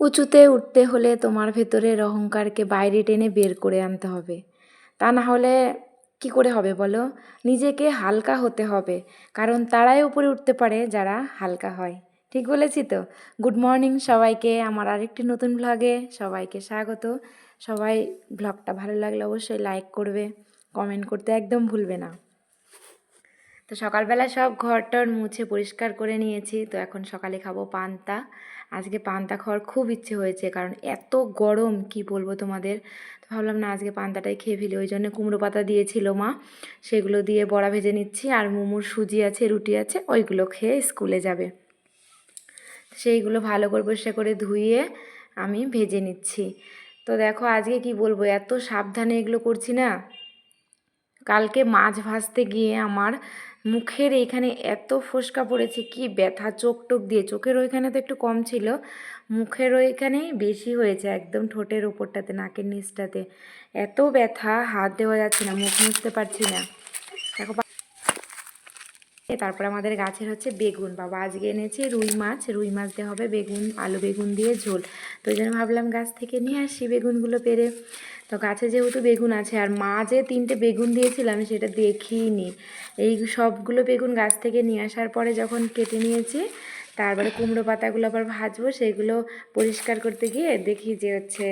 উঁচুতে উঠতে হলে তোমার ভেতরের অহংকারকে বাইরে টেনে বের করে আনতে হবে। তা না হলে কি করে হবে বলো? নিজেকে হালকা হতে হবে, কারণ তারাই উপরে উঠতে পারে যারা হালকা হয়। ঠিক বলেছি তো? গুড মর্নিং সবাইকে, আমার আরেকটি নতুন ভ্লগে সবাইকে স্বাগত। সবাই ভ্লগটা ভালো লাগলে অবশ্যই লাইক করবে, কমেন্ট করতে একদম ভুলবে না। তো সকালবেলা সব ঘরটর মুছে পরিষ্কার করে নিয়েছি। তো এখন সকালে খাবো পান্তা। আজকে পান্তা খাওয়ার খুব ইচ্ছে হয়েছে, কারণ এত গরম কি বলবো তোমাদের। তো ভাবলাম না আজকে পান্তাটাই খেয়ে ফেলি, ওই জন্য কুমড়ো পাতা দিয়েছিল মা, সেগুলো দিয়ে বড়া ভেজে নিচ্ছি। আর মোমোর সুজি আছে, রুটি আছে, ওইগুলো খেয়ে স্কুলে যাবে। সেইগুলো ভালো করে পরিষ্কার করে ধুয়ে আমি ভেজে নিচ্ছি। তো দেখো আজকে কি বলবো, এত সাবধানে এগুলো করছি না। কালকে মাছ ভাজতে গিয়ে আমার মুখের এইখানে এত ফোসকা পড়েছে, কি ব্যথা, চোখ টোক দিয়ে, চোখের ওইখানে তো একটু কম ছিল, মুখের ওইখানেই বেশি হয়েছে, একদম ঠোঁটের ওপরটাতে, নাকের নিচটাতে এত ব্যথা, হাত দেওয়া যাচ্ছে না, মুখ মুছতে পারছি না। দেখো তারপর আমাদের গাছের হচ্ছে বেগুন, বাবা আজকে এনেছে রুই মাছ দিয়ে হবে বেগুন, আলু বেগুন দিয়ে ঝোল। তো ওই জন্য ভাবলাম গাছ থেকে নিয়ে আসি বেগুনগুলো পেরে। তো গাছে যেহেতু বেগুন আছে, আর মা যে 3টে বেগুন দিয়েছিলাম সেটা দেখিনি। এই সবগুলো বেগুন গাছ থেকে নিয়ে আসার পরে যখন কেটে নিয়েছি, তারপরে কুমড়ো পাতাগুলো আবার ভাজবো, সেগুলো পরিষ্কার করতে গিয়ে দেখি যে হচ্ছে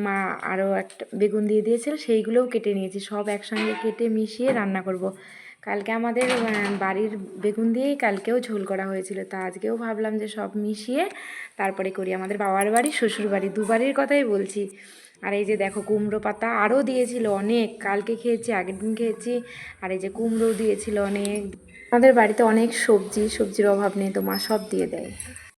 মা আরও একটা বেগুন দিয়ে দিয়েছিল, সেইগুলোও কেটে নিয়েছি। সব একসঙ্গে কেটে মিশিয়ে রান্না করব। কালকে আমাদের বাড়ির বেগুন দিয়েই কালকেও ঝোল করা হয়েছিল, তা আজকেও ভাবলাম যে সব মিশিয়ে তারপরে করি। আমাদের বাবার বাড়ি, শ্বশুর বাড়ি, দুবাড়ির কথাই বলছি। আর এই যে দেখো কুমড়ো পাতা আরও দিয়েছিল অনেক, কালকে খেয়েছি, আগের দিন খেয়েছি। আর এই যে কুমড়োও দিয়েছিল অনেক। আমাদের বাড়িতে অনেক সবজির অভাব নেই, তো মা সব দিয়ে দেয়।